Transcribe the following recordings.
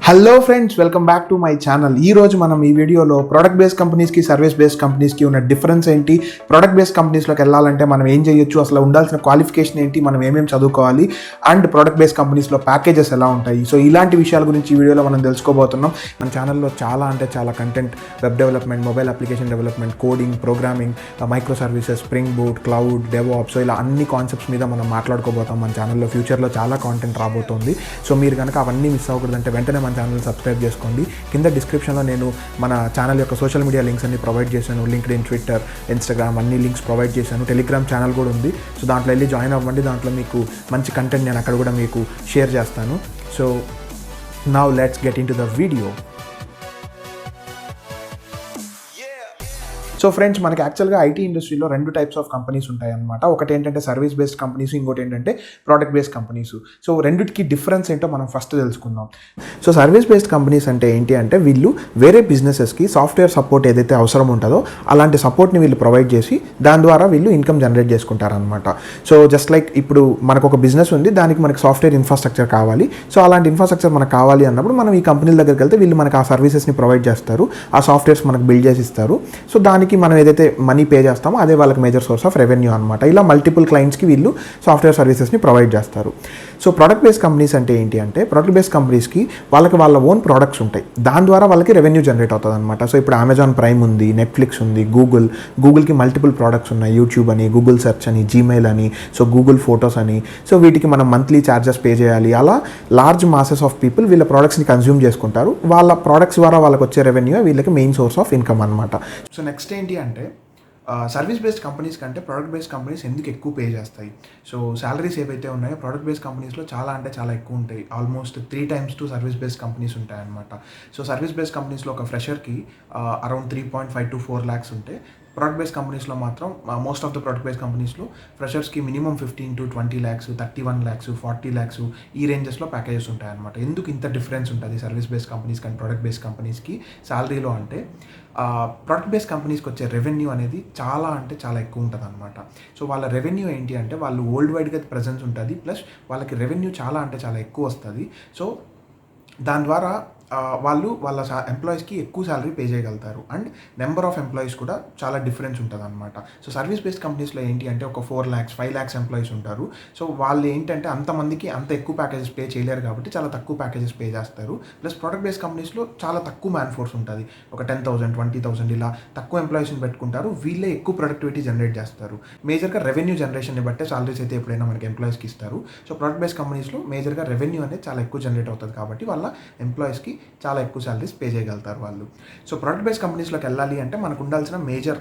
Hello friends, welcome back to my channel. ఈ రోజు మనం ఈ వీడియోలో ప్రొడక్ట్ బేస్డ్ కంపెనీస్కి సర్వీస్ బేస్డ్ కంపెనీస్కి ఉన్న డిఫరెన్స్ ఏంటి, ప్రొడక్ట్ బేస్డ్ కంపెనీస్లోకి వెళ్ళాలంటే మనం ఏం చేయొచ్చు, అసలు ఉండాల్సిన క్వాలిఫికేషన్ ఏంటి, మనం ఏమేమి చదువుకోవాలి, అండ్ ప్రొడక్ట్ బేస్డ్ కంపెనీస్లో ప్యాకేజెస్ ఎలా ఉంటాయి. సో ఇలాంటి విషయాల గురించి ఈ వీడియోలో మనం తెలుసుకోబోతున్నాం. మన ఛానల్లో చాలా content, web development, mobile application development, coding, programming, micro services, spring boot, cloud, DevOps, so ఇలా అన్ని కాన్సెప్ట్స్ మీద మనం మాట్లాడుకోబోతాం. మన ఛానల్లో ఫ్యూచర్లో చాలా కాంటెంట్ రాబోతుంది. సో మీరు కనుక అవన్నీ మిస్ అవ్వకూడదంటే వెంటనే మన ఛానల్ సబ్స్క్రైబ్ చేసుకోండి. కింద డిస్క్రిప్షన్లో నేను మన ఛానల్ యొక్క సోషల్ మీడియా లింక్స్ అన్ని ప్రొవైడ్ చేశాను. లింక్డ్ఇన్, ట్విట్టర్, ఇన్స్టాగ్రామ్ అన్ని లింక్స్ ప్రొవైడ్ చేశాను. టెలిగ్రామ్ ఛానల్ కూడా ఉంది. సో దాంట్లో వెళ్ళి జాయిన్ అవ్వండి. దాంట్లో మీకు మంచి కంటెంట్ నేను అక్కడ కూడా మీకు షేర్ చేస్తాను. So now let's get in to the video. So friends, మనకి యాక్చువల్గా ఐటీ ఇండస్ట్రీలో రెండు టైప్స్ ఆఫ్ కంపెనీస్ ఉంటాయన్నమాట. ఒకటి ఏంటంటే సర్వీస్ బేస్డ్ కంపెనీస్, ఇంకోటి ఏంటంటే ప్రోడక్ట్ బేస్డ్ కంపెనీస్. సో రెండింటికి డిఫరెన్స్ ఏంటో మనం ఫస్ట్ తెలుసుకుందాం. సో సర్వీస్ బేస్డ్ కంపెనీస్ అంటే ఏంటి అంటే, వీళ్ళు వేరే బిజినెసెస్కి సాఫ్ట్వేర్ సపోర్ట్ ఏదైతే అవసరం ఉంటుందో అలాంటి సపోర్ట్ని వీళ్ళు ప్రొవైడ్ చేసి దాని ద్వారా వీళ్ళు ఇన్కమ్ జనరేట్ చేసుకుంటారనమాట. సో జస్ట్ లైక్ ఇప్పుడు మనకు ఒక బిజినెస్ ఉంది, దానికి మనకి సాఫ్ట్వేర్ ఇన్ఫ్రాస్ట్రక్చర్ కావాలి. సో అలాంటి ఇన్ఫ్రాస్ట్రక్చర్ మనకు కావాలి అన్నప్పుడు మనం ఈ కంపెనీల దగ్గరికి వెళ్తే వీళ్ళు మనకు ఆ సర్వీసెస్ని ప్రొవైడ్ చేస్తారు, ఆ సాఫ్ట్వేర్స్ మనకు బిల్డ్ చేసి ఇస్తారు. సో దానికి మనం ఏదైతే మనీ పే చేస్తామో అదే వాళ్ళకి మేజర్ సోర్స్ ఆఫ్ రెవెన్యూ అనమాట. ఇలా మల్టిపుల్ క్లయింట్స్కి వీళ్ళు సాఫ్ట్వేర్ సర్వీసెస్ని ప్రొవైడ్ చేస్తారు. సో ప్రొడక్ట్ బేస్డ్ కంపెనీస్ అంటే ఏంటి అంటే, ప్రొడక్ట్ బేస్డ్ కంపెనీస్కి వాళ్ళ ఓన్ ప్రోడక్ట్స్ ఉంటాయి, దాని ద్వారా వాళ్ళకి రెవెన్యూ జనరేట్ అవుతుంది అనమాట. సో ఇప్పుడు అమెజాన్ ప్రైమ్ ఉంది, నెట్ఫ్లిక్స్ ఉంది, గూగుల్కి మల్టిపుల్ ప్రోడక్ట్స్ ఉన్నాయి. యూట్యూబ్ అని, గూగుల్ సెర్చ్ అని, జీమెయిల్ అని, సో గూగుల్ ఫొటోస్ అని. సో వీటికి మనం మంత్లీ ఛార్జెస్ పే చేయాలి. అలా లార్జ్ మాసెస్ ఆఫ్ పీపుల్ వీళ్ళ ప్రోడక్ట్స్ని కన్జ్యూమ్ చేసుకుంటారు. వాళ్ళ ప్రోడక్ట్స్ ద్వారా వాళ్ళకి వచ్చే రెవెన్యూ వీళ్ళకి మెయిన్ సోర్స్ ఆఫ్ ఇన్కమ్ అనమాట. సో నెక్స్ట్ ఏంటి అంటే, సర్వీస్ బేస్డ్ కంపెనీస్ కంటే ప్రొడక్ట్ బేస్డ్ కంపెనీస్ ఎందుకు ఎక్కువ పే చేస్తాయి. సో శాలరీస్ ఏవైతే ఉన్నాయో ప్రొడక్ట్ బేస్డ్ కంపెనీస్లో చాలా ఎక్కువ ఉంటాయి. Almost 3 times to service based companies ఉంటాయి అనమాట. సో సర్వీస్ బేస్డ్ కంపెనీస్లో ఒక ఫ్రెషర్కి అరౌండ్ 3.5 to 4 lakhs ఉంటాయి. ప్రొడక్ట్ బేస్డ్ కంపెనీస్లో మాత్రం most of the product based కంపెనీస్లో ఫ్రెషర్స్కి minimum 15 to 20 lakhs, 31 lakhs, 40 lakhs ఈ రేంజెస్లో ప్యాకేజెస్ ఉంటాయి అనమాట. ఎందుకు ఇంత డిఫరెన్స్ ఉంటుంది సర్వీస్ బేస్డ్ కంపెనీస్ కానీ ప్రొడక్ట్ బేస్డ్ కంపెనీస్కి శాలరీలో అంటే, ప్రొడక్ట్ బేస్డ్ కంపెనీస్కి వచ్చే రెవెన్యూ అనేది చాలా ఎక్కువ ఉంటుంది అనమాట. సో వాళ్ళ రెవెన్యూ ఏంటి అంటే, వాళ్ళు వరల్డ్ వైడ్గా ప్రెజెన్స్ ఉంటుంది, ప్లస్ వాళ్ళకి రెవెన్యూ చాలా ఎక్కువ వస్తుంది. సో దాని ద్వారా వాళ్ళు వాళ్ళ ఎంప్లాయీస్కి ఎక్కువ శాలరీ పే చేయగలుగుతారు. అండ్ నెంబర్ ఆఫ్ ఎంప్లాయీస్ కూడా చాలా డిఫరెన్స్ ఉంటుంది అనమాట. సో సర్వీస్ బేస్డ్ కంపెనీస్లో ఏంటి అంటే, ఒక 4 lakhs, 5 lakhs ఎంప్లాయీస్ ఉంటారు. సో వాళ్ళు ఏంటంటే అంతమందికి అంత ఎక్కువ ప్యాకేజెస్ పే చేయలేరు కాబట్టి చాలా తక్కువ ప్యాకేజెస్ పే చేస్తారు. ప్లస్ ప్రొడక్ట్ బేస్డ్ కంపెనీస్లో చాలా తక్కువ మ్యాన్ ఫోర్స్ ఉంటుంది. ఒక 10,000, 20,000 ఇలా తక్కువ ఎంప్లాయీస్ని పెట్టుకుంటారు. వీళ్ళే ఎక్కువ ప్రొడక్టివిటీ జనరేట్ చేస్తారు. మేజర్గా రెవెన్యూ జనరేషన్ని బట్టే సాలరీస్ అయితే ఎప్పుడైనా మనకి ఎంప్లాయీస్కి ఇస్తారు. సో ప్రొడక్ట్ బేస్డ్ కంపెనీస్లో మేజర్గా రెవెన్యూ అనేది చాలా ఎక్కువ జనరేట్ అవుతుంది కాబట్టి వాళ్ళ ఎంప్లాయీస్కి చాలా ఎక్కువ శాలరీస్ పే చేయగలుగుతారు వాళ్ళు. సో ప్రొడక్ట్ బేస్డ్ కంపెనీస్లోకి వెళ్ళాలి అంటే మనకు ఉండాల్సిన మేజర్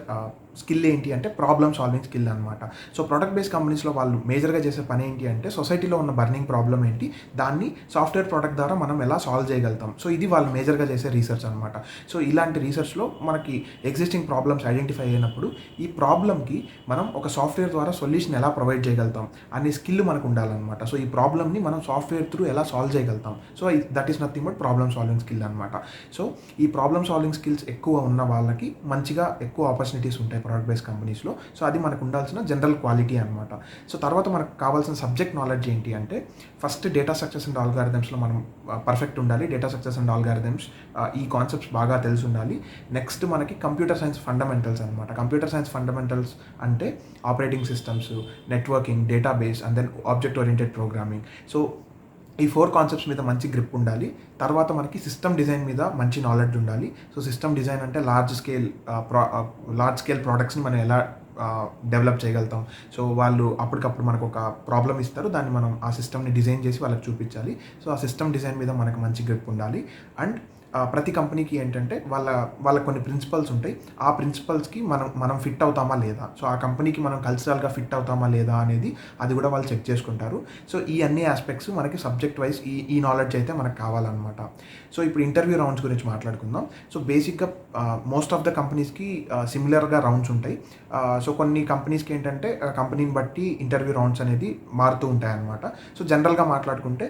స్కిల్ ఏంటి అంటే, ప్రాబ్లమ్ సాల్వింగ్ స్కిల్ అనమాట. సో ప్రొడక్ట్ బేస్డ్ కంపెనీస్లో వాళ్ళు మేజర్గా చేసే పని ఏంటి అంటే, సొసైటీలో ఉన్న బర్నింగ్ ప్రాబ్లం ఏంటి, దాన్ని సాఫ్ట్వేర్ ప్రోడక్ట్ ద్వారా మనం ఎలా సాల్వ్ చేయగలుగుతాం. సో ఇది వాళ్ళు మేజర్గా చేసే రీసెర్చ్ అనమాట. సో ఇలాంటి రీసెర్చ్లో మనకి ఎగ్జిస్టింగ్ ప్రాబ్లమ్స్ ఐడెంటిఫై అయినప్పుడు ఈ ప్రాబ్లమ్కి మనం ఒక సాఫ్ట్వేర్ ద్వారా సొల్యూషన్ ఎలా ప్రొవైడ్ చేయగలుగుతాం అనే స్కిల్ మనకు ఉండాలన్నమాట. సో ఈ ప్రాబ్లమ్ని మనం సాఫ్ట్వేర్ త్రూ ఎలా సాల్వ్ చేయగలుగుతాం. So that is nothing but problem solving skill అనమాట. సో ఈ ప్రాబ్లమ్ సాల్వింగ్ స్కిల్స్ ఎక్కువ ఉన్న వాళ్ళకి మంచిగా ఎక్కువ ఆపర్చునిటీస్ ఉంటాయి ప్రొడక్ట్ బేస్డ్ కంపెనీస్లో. సో అది మనకు ఉండాల్సిన జనరల్ క్వాలిటీ అనమాట. సో తర్వాత మనకు కావాల్సిన సబ్జెక్ట్ నాలెడ్జ్ ఏంటి అంటే, ఫస్ట్ డేటా స్ట్రక్చర్స్ అండ్ ఆల్గారిథమ్స్లో మనం పర్ఫెక్ట్ ఉండాలి. డేటా స్ట్రక్చర్స్ అండ్ ఆల్గారిథమ్స్ ఈ కాన్సెప్ట్స్ బాగా తెలిసి ఉండాలి. నెక్స్ట్ మనకి కంప్యూటర్ సైన్స్ ఫండమెంటల్స్ అనమాట. కంప్యూటర్ సైన్స్ ఫండమెంటల్స్ అంటే operating systems, networking, database and then object oriented programming. So ఈ 4 కాన్సెప్ట్స్ మీద మంచి గ్రిప్ ఉండాలి. తర్వాత మనకి సిస్టమ్ డిజైన్ మీద మంచి నాలెడ్జ్ ఉండాలి. సో సిస్టమ్ డిజైన్ అంటే లార్జ్ స్కేల్ ప్రోడక్ట్స్ని మనం ఎలా డెవలప్ చేయగలుగుతాం. సో వాళ్ళు అప్పటికప్పుడు మనకు ఒక ప్రాబ్లమ్ ఇస్తారు, దాన్ని మనం ఆ సిస్టమ్ని డిజైన్ చేసి వాళ్ళకి చూపించాలి. సో ఆ సిస్టమ్ డిజైన్ మీద మనకు మంచి గ్రిప్ ఉండాలి. అండ్ ప్రతి కంపెనీకి ఏంటంటే వాళ్ళ కొన్ని ప్రిన్సిపల్స్ ఉంటాయి. ఆ ప్రిన్సిపల్స్కి మనం ఫిట్ అవుతామా లేదా, సో ఆ కంపెనీకి మనం కల్చరల్గా ఫిట్ అవుతామా లేదా అనేది అది కూడా వాళ్ళు చెక్ చేసుకుంటారు. సో ఈ అన్ని ఆస్పెక్ట్స్ మనకి సబ్జెక్ట్ వైజ్ ఈ నాలెడ్జ్ అయితే మనకు కావాలన్నమాట. సో ఇప్పుడు ఇంటర్వ్యూ రౌండ్స్ గురించి మాట్లాడుకుందాం. సో బేసిక్గా మోస్ట్ ఆఫ్ ద కంపెనీస్కి సిమిలర్గా రౌండ్స్ ఉంటాయి. సో కొన్ని కంపెనీస్కి ఏంటంటే కంపెనీని బట్టి ఇంటర్వ్యూ రౌండ్స్ అనేది మారుతూ ఉంటాయి అన్నమాట. సో జనరల్గా మాట్లాడుకుంటే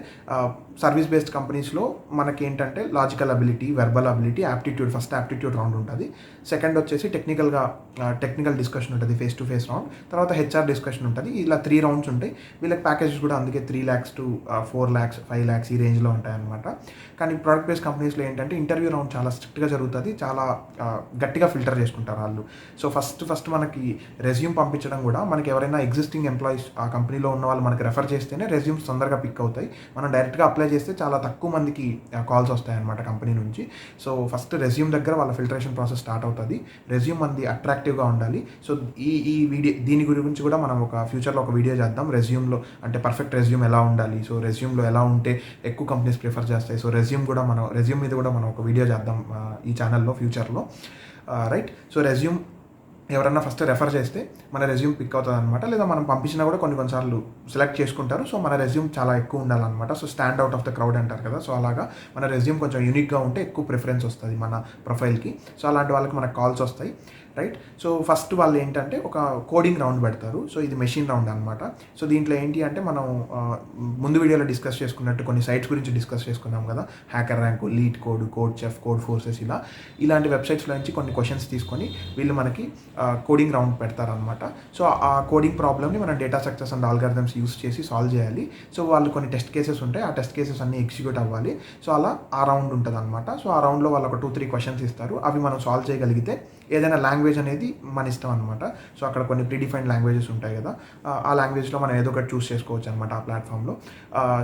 సర్వీస్ బేస్డ్ కంపెనీస్లో మనకి ఏంటంటే logical ability, ability, verbal ability, aptitude. First aptitude round ఉంటుంది. సెకండ్ వచ్చేసి టెక్నికల్ డిస్కషన్ ఉంటుంది, ఫేస్ టు ఫేస్ రౌండ్. తర్వాత హెచ్ఆర్ డిస్కషన్ ఉంటుంది. ఇలా 3 రౌండ్స్ ఉంటాయి. వీళ్ళకి ప్యాకేజెస్ కూడా అందుకే 3 lakhs to 4 lakhs, 5 lakhs ఈ రేంజ్లో ఉంటాయన్నమాట. కానీ ప్రోడక్ట్ బేస్డ్ కంపెనీస్లో ఏంటంటే ఇంటర్వ్యూ రౌండ్ చాలా స్ట్రిక్ట్గా జరుగుతుంది, చాలా గట్టిగా ఫిల్టర్ చేసుకుంటారు వాళ్ళు. సో ఫస్ట్ మనకి రెజ్యూమ్ పంపించడం కూడా, మనకి ఎవరైనా ఎగ్జిస్టింగ్ ఎంప్లాయీస్ ఆ కంపెనీలో ఉన్న వాళ్ళు మనకి రెఫర్ చేస్తేనే రెజ్యూమ్స్ తొందరగా పిక్ అవుతాయి. మనం డైరెక్ట్గా అప్లై చేస్తే చాలా తక్కువ మందికి కాల్స్ వస్తాయన్నమాట కంపెనీ నుంచి. సో ఫస్ట్ రెజ్యూమ్ దగ్గర వాళ్ళ ఫిల్టరేషన్ ప్రాసెస్ స్టార్ట్ అవుతుంది. రెజ్యూమ్ మనది అట్రాక్టివ్గా ఉండాలి. సో దీని గురించి కూడా మనం ఒక ఫ్యూచర్లో ఒక వీడియో చేద్దాం. రెజ్యూమ్లో అంటే పర్ఫెక్ట్ రెజ్యూమ్ ఎలా ఉండాలి, సో రెజ్యూమ్లో ఎలా ఉంటే ఎక్కువ కంపెనీస్ ప్రిఫర్ చేస్తాయి. సో రెజ్యూమ్ మీద కూడా మనం ఒక వీడియో చేద్దాం ఈ ఛానల్లో ఫ్యూచర్లో, రైట్. సో రెజ్యూమ్ ఎవరన్నా ఫస్ట్ రెఫర్ చేస్తే మన రెజ్యూమ్ పిక్ అవుతుంది అనమాట. లేదా మనం పంపించినా కూడా కొన్నిసార్లు సెలెక్ట్ చేసుకుంటారు. సో మన రెజ్యూమ్ చాలా ఎక్కువ ఉండాలన్నమాట. So stand out of the crowd అంటారు కదా, సో అలాగా మన రెజ్యూమ్ కొంచెం యూనిక్గా ఉంటే ఎక్కువ ప్రిఫరెన్స్ వస్తుంది మన ప్రొఫైల్కి. సో అలాంటి వాళ్ళకి మనకు కాల్స్ వస్తాయి, రైట్. సో ఫస్ట్ వాళ్ళు ఏంటంటే ఒక కోడింగ్ రౌండ్ పెడతారు. సో ఇది మెషిన్ రౌండ్ అనమాట. సో దీంట్లో ఏంటి అంటే మనం ముందు వీడియోలో డిస్కస్ చేసుకున్నట్టు కొన్ని సైట్స్ గురించి డిస్కస్ చేసుకున్నాం కదా, hacker rank, lead code, code chef, code forces, ఇలాంటి వెబ్సైట్స్లో నుంచి కొన్ని క్వశ్చన్స్ తీసుకొని వీళ్ళు మనకి కోడింగ్ రౌండ్ పెడతారనమాట. సో ఆ కోడింగ్ ప్రాబ్లమ్ని మనం data structures and algorithms use చేసి సాల్వ్ చేయాలి. సో వాళ్ళు కొన్ని టెస్ట్ కేసెస్ ఉంటాయి, ఆ టెస్ట్ కేసెస్ అన్నీ ఎగ్జిక్యూట్ అవ్వాలి. సో అలా ఆ రౌండ్ ఉంటుంది అనమాట. సో ఆ రౌండ్లో వాళ్ళు ఒక 2-3 క్వశ్చన్స్ ఇస్తారు. అవి మనం సాల్వ్ చేయగలిగితే ఏదైనా లాంగ్వేజ్ అనేది మన ఇష్టం అనమాట. సో అక్కడ కొన్ని ప్రీడిఫైన్డ్ లాంగ్వేజెస్ ఉంటాయి కదా, ఆ లాంగ్వేజ్లో మనం ఏదో ఒకటి చూస్ చేసుకోవచ్చు అనమాట ఆ ప్లాట్ఫామ్లో.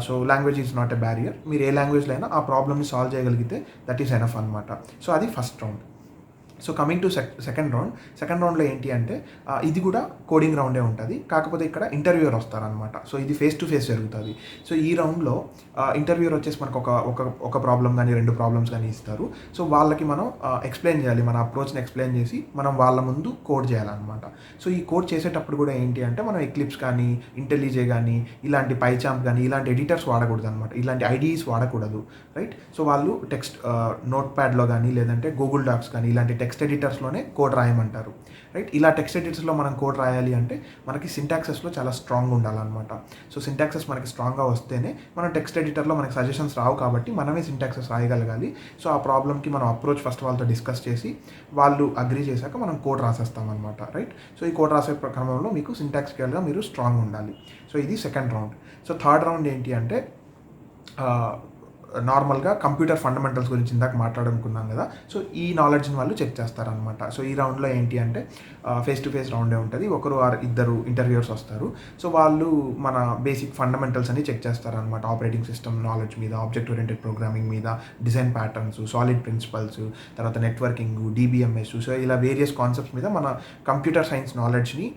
So language is not a barrier. మీరు ఏ లాంగ్వేజ్లో అయినా ఆ ప్రాబ్లమ్ని సాల్వ్ చేయగలిగితే దట్ ఈస్ ఎనఫ్ అనమాట. సో అది first round. So coming to second రౌండ్లో ఏంటి అంటే ఇది కూడా కోడింగ్ రౌండే ఉంటుంది. కాకపోతే ఇక్కడ ఇంటర్వ్యూయర్ వస్తారనమాట. సో ఇది ఫేస్ టు ఫేస్ జరుగుతుంది. సో ఈ రౌండ్లో ఇంటర్వ్యూయర్ వచ్చేసి మనకు ఒక ప్రాబ్లం కానీ 2 ప్రాబ్లమ్స్ కానీ ఇస్తారు. సో వాళ్ళకి మనం ఎక్స్ప్లెయిన్ చేయాలి, మన అప్రోచ్ని ఎక్స్ప్లెయిన్ చేసి మనం వాళ్ళ ముందు కోడ్ చేయాలన్నమాట. సో ఈ కోడ్ చేసేటప్పుడు కూడా ఏంటి అంటే మనం ఎక్లిప్స్ కానీ, ఇంటెలిజే కానీ, ఇలాంటి పైచాంప్ కానీ ఇలాంటి ఎడిటర్స్ వాడకూడదు అనమాట. ఇలాంటి ఐడిఈస్ వాడకూడదు, రైట్. సో వాళ్ళు టెక్స్ట్ నోట్ ప్యాడ్లో కానీ లేదంటే గూగుల్ డాక్స్ కానీ ఇలాంటి టెక్స్ట్ ఎడిటర్స్లోనే కోడ్ రాయమంటారు, రైట్. ఇలా టెక్స్ట్ ఎడిటర్స్లో మనం కోడ్ రాయాలి అంటే మనకి సింటాక్సెస్లో చాలా స్ట్రాంగ్గా ఉండాలన్నమాట. సో సింటాక్సెస్ మనకి స్ట్రాంగ్గా వస్తేనే మనం టెక్స్ట్ ఎడిటర్లో మనకి సజెషన్స్ రావు కాబట్టి మనమే సింటాక్సెస్ రాయగలగాలి. సో ఆ ప్రాబ్లమ్కి మనం అప్రోచ్ ఫస్ట్ వాళ్ళతో డిస్కస్ చేసి వాళ్ళు అగ్రీ చేశాక మనం కోడ్ రాసేస్తాం అనమాట, రైట్. సో ఈ కోడ్ రాసే క్రమంలో మీకు సింటాక్సికల్గా మీరు స్ట్రాంగ్ ఉండాలి. సో ఇది second round. So third round ఏంటి అంటే నార్మల్గా కంప్యూటర్ ఫండమెంటల్స్ గురించి ఇందాక మాట్లాడుకున్నాం కదా, సో ఈ నాలెడ్జ్ని వాళ్ళు చెక్ చేస్తారనమాట. సో ఈ రౌండ్లో ఏంటి అంటే ఫేస్ టు ఫేస్ రౌండే ఉంటుంది. ఒకరు ఆర్ ఇద్దరు ఇంటర్వ్యూయర్స్ వస్తారు. సో వాళ్ళు మన బేసిక్ ఫండమెంటల్స్ అని చెక్ చేస్తారనమాట. ఆపరేటింగ్ సిస్టమ్ నాలెడ్జ్ మీద, ఆబ్జెక్ట్ ఓరియంటెడ్ ప్రోగ్రామింగ్ మీద, డిజైన్ ప్యాటర్న్స్, సాలిడ్ ప్రిన్సిపల్స్, తర్వాత నెట్వర్కింగ్, డిబిఎంఎస్, సో ఇలా వేరియస్ కాన్సెప్ట్స్ మీద మన కంప్యూటర్ సైన్స్ నాలెడ్జ్ని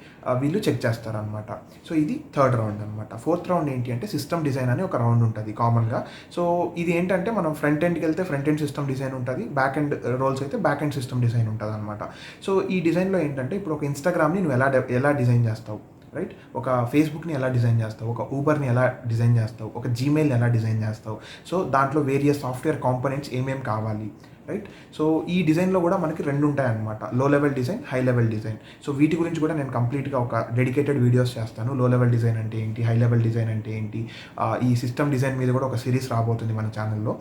వీళ్ళు చెక్ చేస్తారనమాట. సో ఇది థర్డ్ రౌండ్ అనమాట. ఫోర్త్ రౌండ్ ఏంటి అంటే సిస్టమ్ డిజైన్ అని ఒక రౌండ్ ఉంటుంది కామన్గా. సో ఇది ఏంటంటే మనం ఫ్రంట్ ఎండ్కి వెళ్తే ఫ్రంట్ ఎండ్ సిస్టమ్ డిజైన్ ఉంటుంది, బ్యాక్ ఎండ్ రోల్స్ అయితే బ్యాక్ ఎండ్ సిస్టమ్ డిజైన్ ఉంటుంది అనమాట. సో ఈ డిజైన్లో ఏంటంటే ఇప్పుడు ఒక ఇన్స్టాగ్రామ్ని నువ్వు ఎలా డిజైన్ చేస్తావు, రైట్. ఒక ఫేస్బుక్ని ఎలా డిజైన్ చేస్తావు, ఒక ఊబర్ని ఎలా డిజైన్ చేస్తావు, ఒక జీమెయిల్ని ఎలా డిజైన్ చేస్తావు. సో దాంట్లో వేరియస్ సాఫ్ట్వేర్ కాంపోనెంట్స్ ఏమేమి కావాలి, రైట్. సో ఈ డిజైన్లో కూడా మనకి 2 ఉంటాయన్నమాట, లో level design, high level design. So వీటి గురించి కూడా నేను కంప్లీట్గా ఒక డెడికేటెడ్ వీడియోస్ చేస్తాను. లో లెవెల్ డిజైన్ అంటే ఏంటి, హై లెవెల్ డిజైన్ అంటే ఏంటి, ఈ సిస్టమ్ డిజైన్ మీద కూడా ఒక సిరీస్ రాబోతుంది మన ఛానల్లో.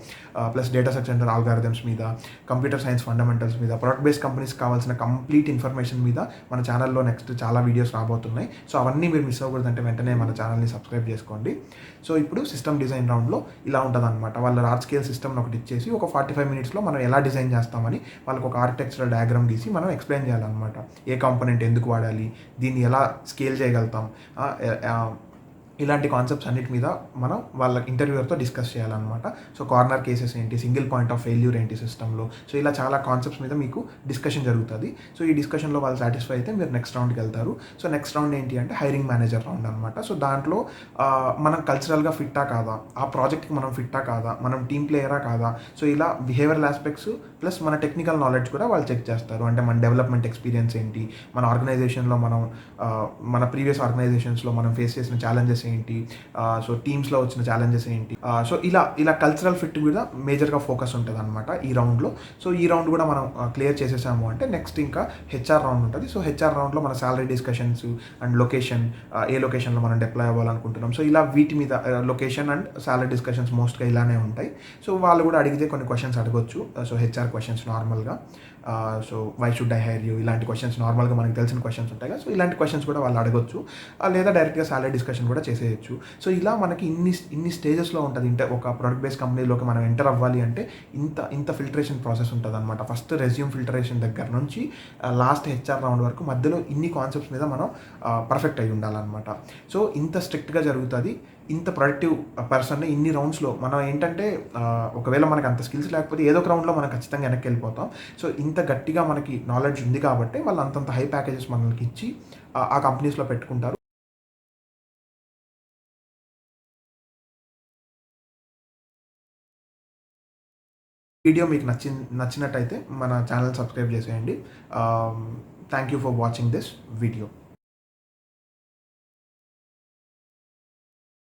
ప్లస్ డేటా స్ట్రక్చర్ ఆల్గారిథమ్స్ మీద, కంప్యూటర్ సైన్స్ ఫండమెంటల్స్ మీద, ప్రొడక్ట్ బేస్డ్ కంపెనీస్ కావాల్సిన కంప్లీట్ ఇన్ఫర్మేషన్ మీద మన ఛానల్లో నెక్స్ట్ చాలా వీడియోస్ రాబోతున్నాయి. సో అవన్నీ మీరు మిస్ అవ్వకూడదంటే వెంటనే మన ఛానల్ని సబ్స్క్రైబ్ చేసుకోండి. సో ఇప్పుడు సిస్టమ్ డిజైన్ రౌండ్లో ఇలా ఉంటుంది అనమాట. వాళ్ళ లార్జ్ స్కేల్ సిస్టమ్ని ఒకటి ఇచ్చేసి ఒక 45 మినిట్స్లో మనం ఎలా డిజైన్ చేస్తామని వాళ్ళకి ఒక ఆర్కిటెక్చరల్ డయాగ్రామ్ గీసి మనం ఎక్స్ప్లెయిన్ చేయాలన్నమాట. ఏ కాంపోనెంట్ ఎందుకు వాడాలి, దీన్ని ఎలా స్కేల్ చేయగలుగుతాం, ఇలాంటి కాన్సెప్ట్స్ అన్నిటి మీద మనం వాళ్ళ ఇంటర్వ్యూవర్తో డిస్కస్ చేయాలన్నమాట. సో కార్నర్ కేసెస్ ఏంటి, సింగిల్ పాయింట్ ఆఫ్ ఫెయిల్యూర్ ఏంటి సిస్టంలో, సో ఇలా చాలా కాన్సెప్ట్స్ మీద మీకు డిస్కషన్ జరుగుతుంది. సో ఈ డిస్కషన్లో వాళ్ళు సాటిస్ఫై అయితే మీరు నెక్స్ట్ రౌండ్కి వెళ్తారు. సో నెక్స్ట్ రౌండ్ ఏంటి అంటే హైరింగ్ మేనేజర్ రౌండ్ అనమాట. సో దాంట్లో మనం కల్చరల్గా ఫిట్టా కాదా, ఆ ప్రాజెక్ట్కి మనం ఫిట్టా కాదా, మనం టీమ్ ప్లేయరా కాదా, సో ఇలా బిహేవియరల్ ఆస్పెక్ట్స్ ప్లస్ మన టెక్నికల్ నాలెడ్జ్ కూడా వాళ్ళు చెక్ చేస్తారు. అంటే మన డెవలప్మెంట్ ఎక్స్పీరియన్స్ ఏంటి, మన ఆర్గనైజేషన్లో మన ప్రీవియస్ ఆర్గనైజేషన్స్లో మనం ఫేస్ చేసిన ఛాలెంజెస్ ఏంటి, సో టీమ్స్లో వచ్చిన ఛాలెంజెస్ ఏంటి, సో ఇలా కల్చరల్ ఫిట్ కూడా మేజర్గా ఫోకస్ ఉంటుంది అనమాట ఈ రౌండ్లో. సో ఈ రౌండ్ కూడా మనం క్లియర్ చేసేసాము అంటే నెక్స్ట్ ఇంకా హెచ్ఆర్ రౌండ్ ఉంటుంది. సో హెచ్ఆర్ రౌండ్లో మన సాలరీ డిస్కషన్స్ అండ్ లొకేషన్, ఏ లొకేషన్లో మనం డిప్లాయ్ అవ్వాలనుకుంటున్నాం, సో ఇలా వీటి మీద లొకేషన్ అండ్ సాలరీ డిస్కషన్స్ మోస్ట్గా ఇలానే ఉంటాయి. సో వాళ్ళు కూడా అడిగితే కొన్ని క్వశ్చన్స్ అడగొచ్చు. సో హెచ్ఆర్ క్వశ్చన్స్ నార్మల్గా, so why should I hire you, ఇలాంటి క్వశ్చన్స్ నార్మల్గా మనకు తెలిసిన క్వశ్చన్స్ ఉంటాయి కదా, సో ఇలాంటి క్వశ్చన్స్ కూడా వాళ్ళు అడగొచ్చు. లేదా డైరెక్ట్గా సాలరీ డిస్కషన్ కూడా చేసేయచ్చు. సో ఇలా మనకి ఇన్ని స్టేజెస్లో ఉంటుంది. ఒక ప్రొడక్ట్ బేస్డ్ కంపెనీలోకి మనం ఎంటర్ అవ్వాలి అంటే ఇంత ఫిల్టరేషన్ ప్రాసెస్ ఉంటుంది అనమాట. ఫస్ట్ రెజ్యూమ్ ఫిల్టరేషన్ దగ్గర నుంచి లాస్ట్ హెచ్ఆర్ రౌండ్ వరకు మధ్యలో ఇన్ని కాన్సెప్ట్స్ మీద మనం పర్ఫెక్ట్ అయి ఉండాలన్నమాట. సో ఇంత స్ట్రిక్ట్గా జరుగుతుంది. ఇంత ప్రొడక్టివ్ పర్సన్ని ఇన్ని రౌండ్స్లో మనం ఏంటంటే ఒకవేళ మనకి అంత స్కిల్స్ లేకపోతే ఏదో ఒక రౌండ్లో మనం ఖచ్చితంగా వెనక్కి వెళ్ళిపోతాం. సో ఇంత గట్టిగా మనకి నాలెడ్జ్ ఉంది కాబట్టి వాళ్ళు అంతంత హై ప్యాకేజెస్ మనకి ఇచ్చి ఆ కంపెనీస్లో పెట్టుకుంటారు. వీడియో మీకు నచ్చినట్టయితే మన ఛానల్ సబ్స్క్రైబ్ చేసేయండి. Thank you for watching this video.